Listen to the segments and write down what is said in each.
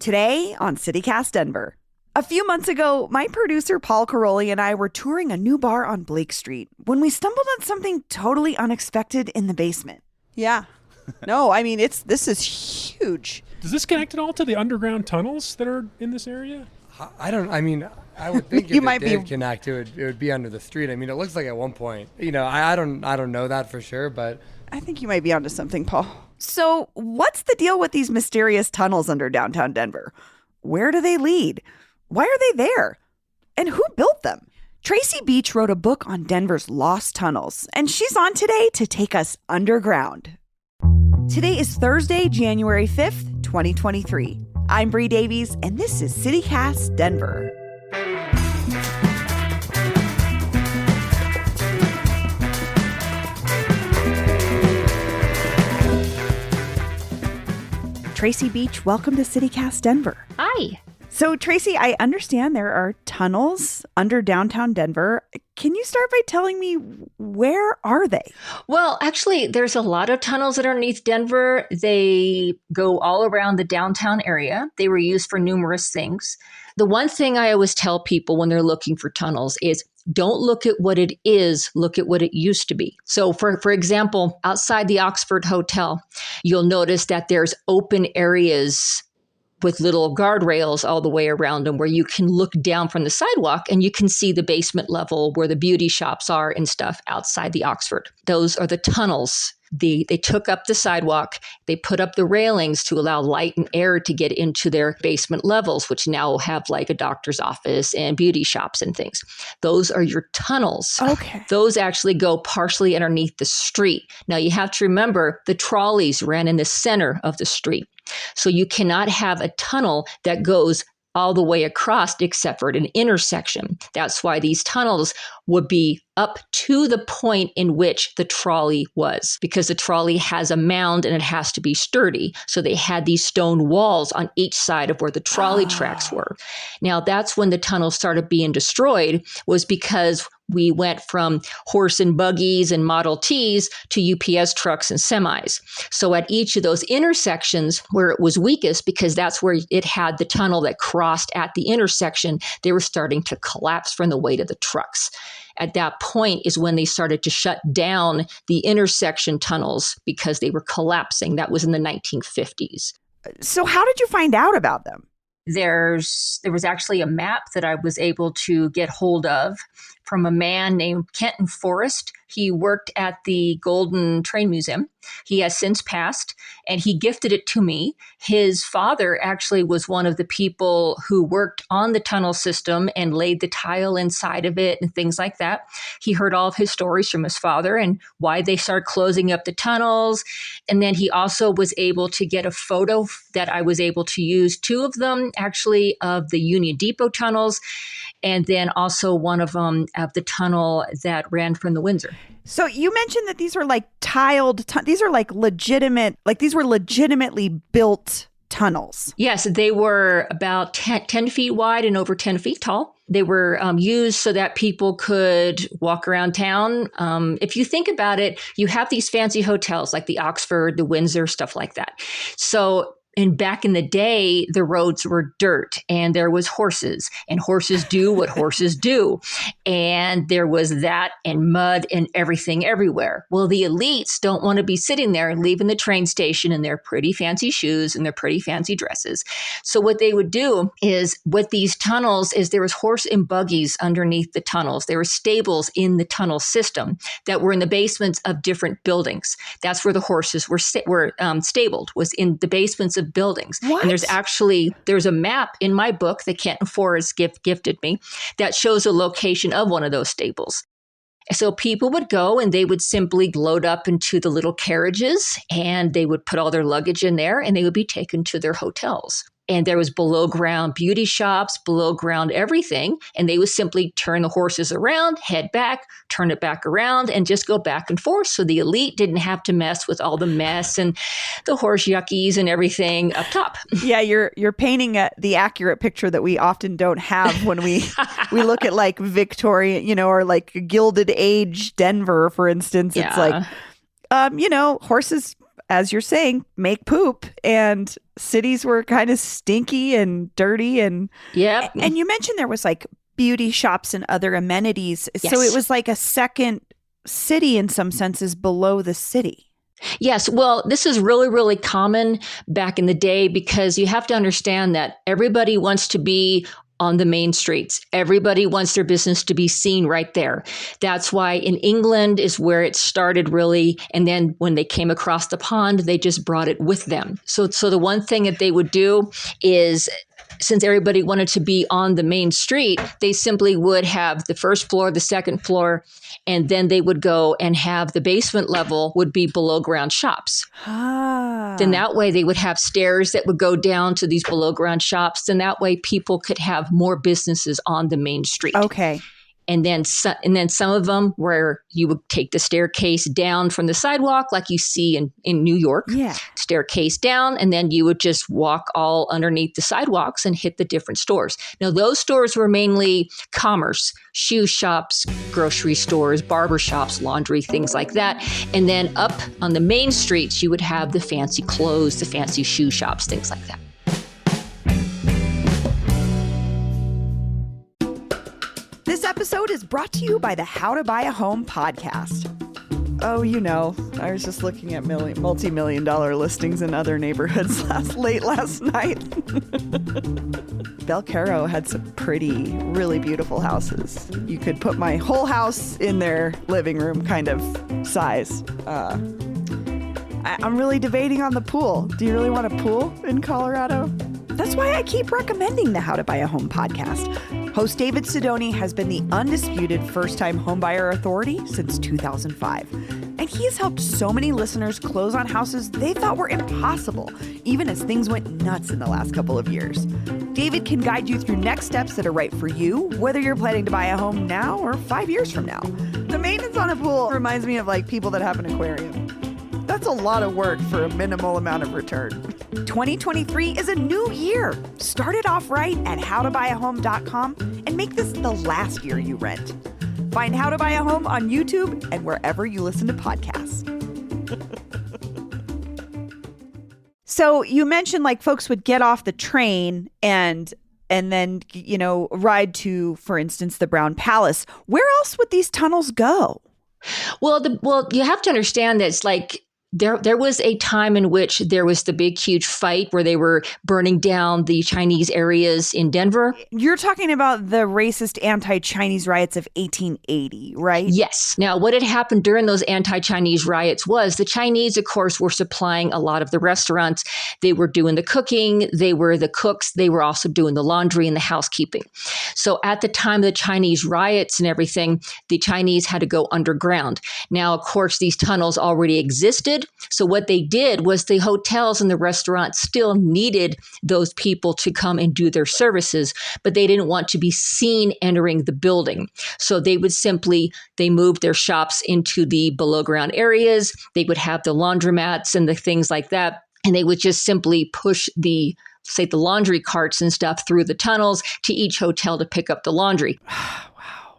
Today on CityCast Denver. A few months ago, my producer Paul Caroli and I were touring a new bar on Blake Street when we stumbled on something totally unexpected in the basement. Yeah. No, I mean, this is huge. Does this connect at all to the underground tunnels that are in this area? I would think if it did connect, it would be under the street. I mean, it looks like at one point. I don't know that for sure, but I think you might be onto something, Paul. So, what's the deal with these mysterious tunnels under downtown Denver? Where do they lead? Why are they there? And who built them? Tracy Beach wrote a book on Denver's lost tunnels, and she's on today to take us underground. Today is Thursday, January 5th, 2023. I'm Bree Davies, and this is CityCast Denver. Tracy Beach, welcome to CityCast Denver. Hi. So, Tracy, I understand there are tunnels under downtown Denver. Can you start by telling me, where are they? Well, actually, there's a lot of tunnels that are underneath Denver. They go all around the downtown area. They were used for numerous things. The one thing I always tell people when they're looking for tunnels is don't look at what it is, look at what it used to be. So for example, outside the Oxford Hotel, you'll notice that there's open areas with little guardrails all the way around them where you can look down from the sidewalk and you can see the basement level where the beauty shops are and stuff outside the Oxford. Those are the tunnels. They took up the sidewalk. They put up the railings to allow light and air to get into their basement levels, which now have like a doctor's office and beauty shops and things. Those are your tunnels. Okay. Those actually go partially underneath the street. Now you have to remember the trolleys ran in the center of the street. So you cannot have a tunnel that goes all the way across except for an intersection. That's why these tunnels would be up to the point in which the trolley was, because the trolley has a mound and it has to be sturdy. So they had these stone walls on each side of where the trolley tracks were. Now that's when the tunnels started being destroyed, was because we went from horse and buggies and Model Ts to UPS trucks and semis. So at each of those intersections where it was weakest, because that's where it had the tunnel that crossed at the intersection, they were starting to collapse from the weight of the trucks. At that point is when they started to shut down the intersection tunnels because they were collapsing. That was in the 1950s. So how did you find out about them? There was actually a map that I was able to get hold of from a man named Kenton Forrest. He worked at the Golden Train Museum. He has since passed, and he gifted it to me. His father actually was one of the people who worked on the tunnel system and laid the tile inside of it and things like that. He heard all of his stories from his father and why they started closing up the tunnels. And then he also was able to get a photo that I was able to use, two of them actually, of the Union Depot tunnels, and then also one of them of the tunnel that ran from the Windsor. So you mentioned that these were like tiled, these are like legitimate, like these were legitimately built tunnels. Yes, they were about 10 feet wide and over 10 feet tall. They were used so that people could walk around town. If you think about it, you have these fancy hotels like the Oxford, the Windsor, stuff like that. And back in the day, the roads were dirt and there was horses, and horses do what horses do. And there was that and mud and everything everywhere. Well, the elites don't want to be sitting there leaving the train station in their pretty fancy shoes and their pretty fancy dresses. So what they would do is with these tunnels is there was horse and buggies underneath the tunnels. There were stables in the tunnel system that were in the basements of different buildings. That's where the horses were stabled, was in the basements of buildings. What? And there's a map in my book that Kenton Forrest gifted me that shows a location of one of those stables. So people would go and they would simply load up into the little carriages and they would put all their luggage in there and they would be taken to their hotels. And there was below ground beauty shops, below ground everything. And they would simply turn the horses around, head back, turn it back around, and just go back and forth. So the elite didn't have to mess with all the mess and the horse yuckies and everything up top. Yeah, you're painting the accurate picture that we often don't have when we look at like Victorian, or like Gilded Age Denver, for instance. Yeah. It's like, horses as you're saying, make poop, and cities were kind of stinky and dirty. And Yep. And you mentioned there was like beauty shops and other amenities. Yes. So it was like a second city in some senses below the city. Yes. Well, this is really, really common back in the day because you have to understand that everybody wants to be on the main streets. Everybody wants their business to be seen right there. That's why in England is where it started really. And then when they came across the pond, they just brought it with them. So the one thing that they would do is, since everybody wanted to be on the main street, they simply would have the first floor, the second floor, and then they would go and have the basement level would be below ground shops. Then that way they would have stairs that would go down to these below ground shops. Then that way people could have more businesses on the main street. Okay. And then some of them where you would take the staircase down from the sidewalk, like you see in New York, staircase down, and then you would just walk all underneath the sidewalks and hit the different stores. Now, those stores were mainly commerce, shoe shops, grocery stores, barber shops, laundry, things like that. And then up on the main streets, you would have the fancy clothes, the fancy shoe shops, things like that. This episode is brought to you by the How to Buy a Home podcast. Oh, you know, I was just looking at multi-million-dollar listings in other neighborhoods late last night. Belcaro had some really beautiful houses. You could put my whole house in their living room kind of size. I'm really debating on the pool. Do you really want a pool in Colorado? That's why I keep recommending the How to Buy a Home podcast. Host David Sidoni has been the undisputed first-time homebuyer authority since 2005. And he has helped so many listeners close on houses they thought were impossible, even as things went nuts in the last couple of years. David can guide you through next steps that are right for you, whether you're planning to buy a home now or 5 years from now. The maintenance on a pool reminds me of like people that have an aquarium. That's a lot of work for a minimal amount of return. 2023 is a new year. Start it off right at howtobuyahome.com and make this the last year you rent. Find How to Buy a Home on YouTube and wherever you listen to podcasts. So you mentioned like folks would get off the train and then, you know, ride to, for instance, the Brown Palace. Where else would these tunnels go? Well, you have to understand that it's like there was a time in which there was the big, huge fight where they were burning down the Chinese areas in Denver. You're talking about the racist anti-Chinese riots of 1880, right? Yes. Now, what had happened during those anti-Chinese riots was the Chinese, of course, were supplying a lot of the restaurants. They were doing the cooking. They were the cooks. They were also doing the laundry and the housekeeping. So at the time of the Chinese riots and everything, the Chinese had to go underground. Now, of course, these tunnels already existed. So what they did was the hotels and the restaurants still needed those people to come and do their services, but they didn't want to be seen entering the building. So they moved their shops into the below ground areas. They would have the laundromats and the things like that. And they would just simply push the laundry carts and stuff through the tunnels to each hotel to pick up the laundry. Wow.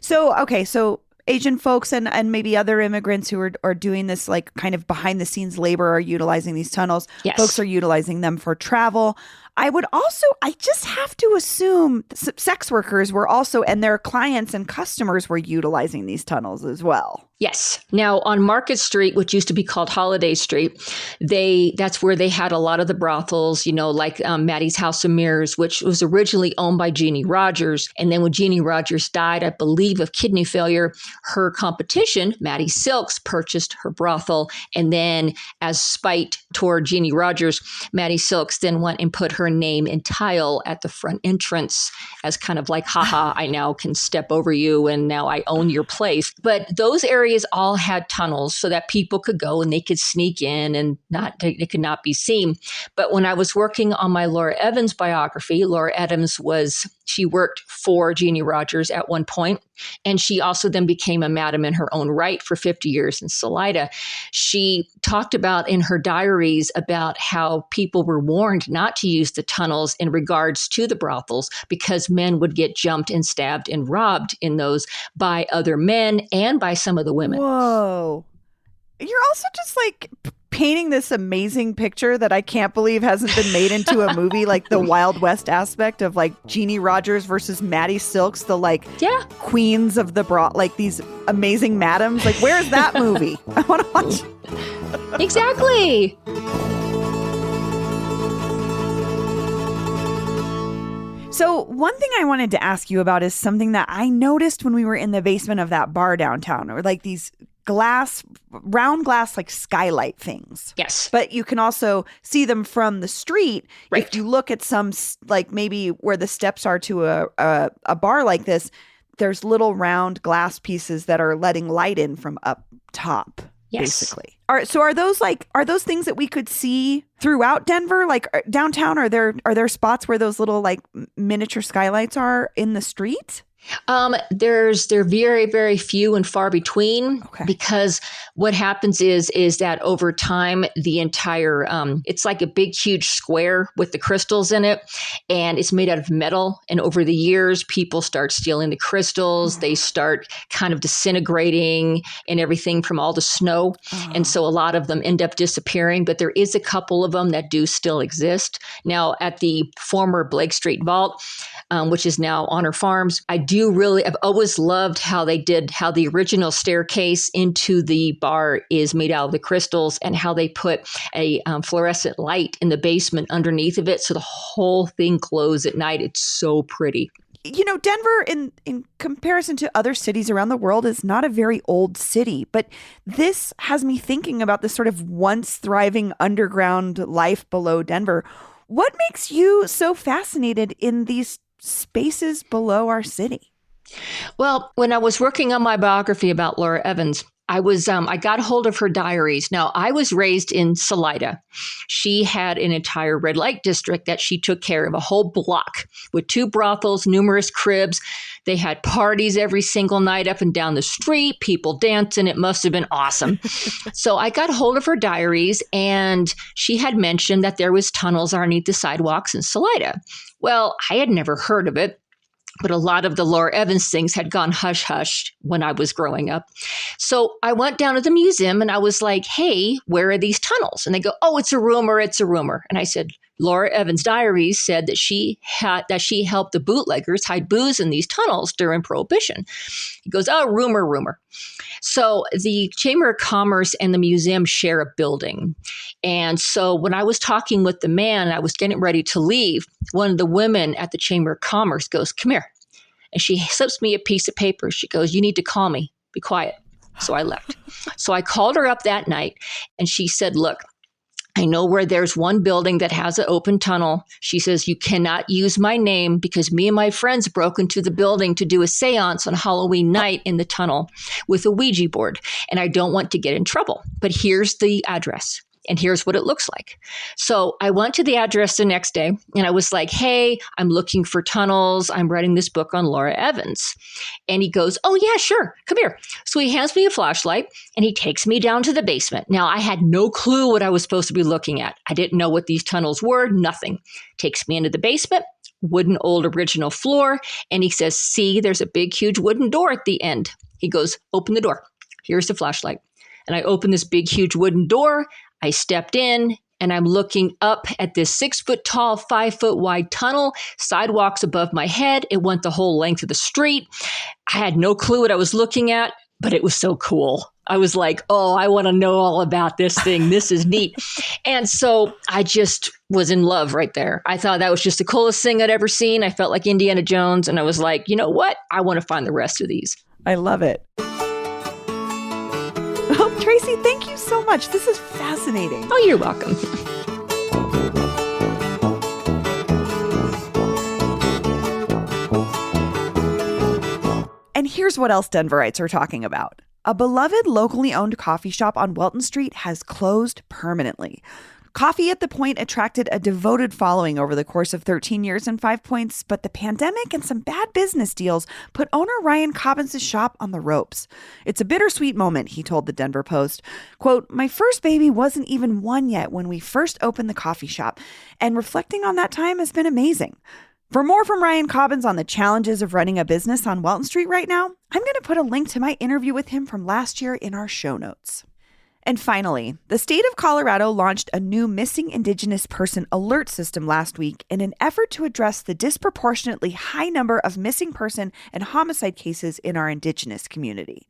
So Asian folks and maybe other immigrants who are doing this like kind of behind the scenes labor are utilizing these tunnels. Yes. Folks are utilizing them for travel. I just have to assume sex workers were also, and their clients and customers were utilizing these tunnels as well. Yes. Now on Market Street, which used to be called Holiday Street, that's where they had a lot of the brothels, you know, like Maddie's House of Mirrors, which was originally owned by Jeannie Rogers. And then when Jeannie Rogers died, I believe, of kidney failure, her competition, Maddie Silks, purchased her brothel. And then as spite toward Jeannie Rogers, Maddie Silks then went and put her name in tile at the front entrance as kind of like, haha, I now can step over you and now I own your place. But those areas all had tunnels so that people could go and they could sneak in and they could not be seen. But when I was working on my Laura Evans biography, Laura Evans she worked for Jeannie Rogers at one point, and she also then became a madam in her own right for 50 years in Salida. She talked about in her diaries about how people were warned not to use the tunnels in regards to the brothels because men would get jumped and stabbed and robbed in those by other men and by some of the women. Whoa. You're also just like painting this amazing picture that I can't believe hasn't been made into a movie, like the Wild West aspect of like Jeannie Rogers versus Maddie Silks, the like queens of the like these amazing madams. Like, where's that movie? I want to watch. Exactly. So one thing I wanted to ask you about is something that I noticed when we were in the basement of that bar downtown, or like these round glass, like skylight things. Yes. But you can also see them from the street. Right. If you look at some, like maybe where the steps are to a bar like this, there's little round glass pieces that are letting light in from up top. Yes. Basically. Are those things that we could see throughout Denver? Like downtown, are there spots where those little like miniature skylights are in the street? They're very, very few and far between, because what happens is that over time, the entire, it's like a big, huge square with the crystals in it, and it's made out of metal. And over the years, people start stealing the crystals. They start kind of disintegrating and everything from all the snow. And so a lot of them end up disappearing, but there is a couple of them that do still exist. Now at the former Blake Street Vault, which is now Honor Farms, I've always loved how the original staircase into the bar is made out of the crystals, and how they put a fluorescent light in the basement underneath of it. So the whole thing glows at night. It's so pretty. You know, Denver, in comparison to other cities around the world, is not a very old city. But this has me thinking about this sort of once thriving underground life below Denver. What makes you so fascinated in these spaces below our city? Well, when I was working on my biography about Laura Evans, I got hold of her diaries. Now, I was raised in Salida. She had an entire red light district that she took care of, a whole block with 2 brothels, numerous cribs. They had parties every single night up and down the street, people dancing. It must have been awesome. So I got hold of her diaries, and she had mentioned that there was tunnels underneath the sidewalks in Salida. Well, I had never heard of it, but a lot of the Laura Evans things had gone hush-hush when I was growing up. So I went down to the museum and I was like, hey, where are these tunnels? And they go, oh, it's a rumor. And I said, Laura Evans' diaries said that she helped the bootleggers hide booze in these tunnels during Prohibition. He goes, oh, rumor. So the Chamber of Commerce and the museum share a building. And so when I was talking with the man, I was getting ready to leave, one of the women at the Chamber of Commerce goes, come here. And she slips me a piece of paper. She goes, you need to call me. Be quiet. So I left. So I called her up that night, and she said, look, I know where there's one building that has an open tunnel. She says, you cannot use my name because me and my friends broke into the building to do a seance on Halloween night in the tunnel with a Ouija board. And I don't want to get in trouble. But here's the address. And here's what it looks like. So I went to the address the next day and I was like, hey, I'm looking for tunnels. I'm writing this book on Laura Evans. And he goes, oh, yeah, sure. Come here. So he hands me a flashlight and he takes me down to the basement. Now, I had no clue what I was supposed to be looking at. I didn't know what these tunnels were, nothing. Takes me into the basement, wooden old original floor. And he says, see, there's a big, huge wooden door at the end. He goes, open the door. Here's the flashlight. And I opened this big, huge wooden door. I stepped in and I'm looking up at this 6 foot tall, 5 foot wide tunnel, sidewalks above my head. It went the whole length of the street. I had no clue what I was looking at, but it was so cool. I was like, oh, I want to know all about this thing. This is neat. And so I just was in love right there. I thought that was just the coolest thing I'd ever seen. I felt like Indiana Jones. And I was like, you know what? I want to find the rest of these. I love it. Oh, Tracy, thank you so much. This is fascinating. Oh, you're welcome. And here's what else Denverites are talking about. A beloved locally owned coffee shop on Welton Street has closed permanently. Coffee at the Point attracted a devoted following over the course of 13 years and 5 Points, but the pandemic and some bad business deals put owner Ryan Cobbins' shop on the ropes. It's a bittersweet moment, he told the Denver Post. Quote, my first baby wasn't even 1 yet when we first opened the coffee shop, and reflecting on that time has been amazing. For more from Ryan Cobbins on the challenges of running a business on Welton Street right now, I'm going to put a link to my interview with him from last year in our show notes. And finally, the state of Colorado launched a new missing Indigenous person alert system last week in an effort to address the disproportionately high number of missing person and homicide cases in our Indigenous community.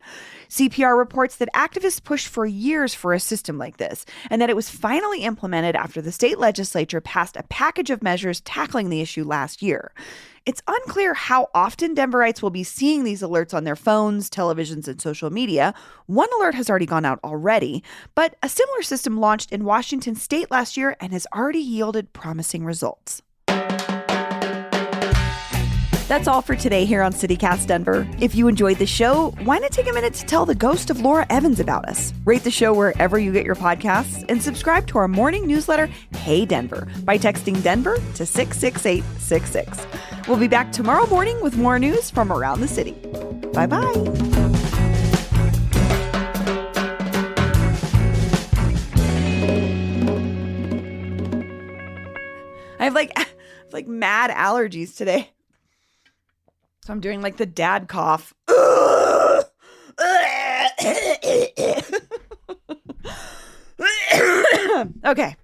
CPR reports that activists pushed for years for a system like this, and that it was finally implemented after the state legislature passed a package of measures tackling the issue last year. It's unclear how often Denverites will be seeing these alerts on their phones, televisions, and social media. One alert has already gone out already, but a similar system launched in Washington state last year and has already yielded promising results. That's all for today here on CityCast Denver. If you enjoyed the show, why not take a minute to tell the ghost of Laura Evans about us? Rate the show wherever you get your podcasts and subscribe to our morning newsletter, Hey Denver, by texting Denver to 66866. We'll be back tomorrow morning with more news from around the city. Bye-bye. I have like mad allergies today. So I'm doing like the dad cough. Okay.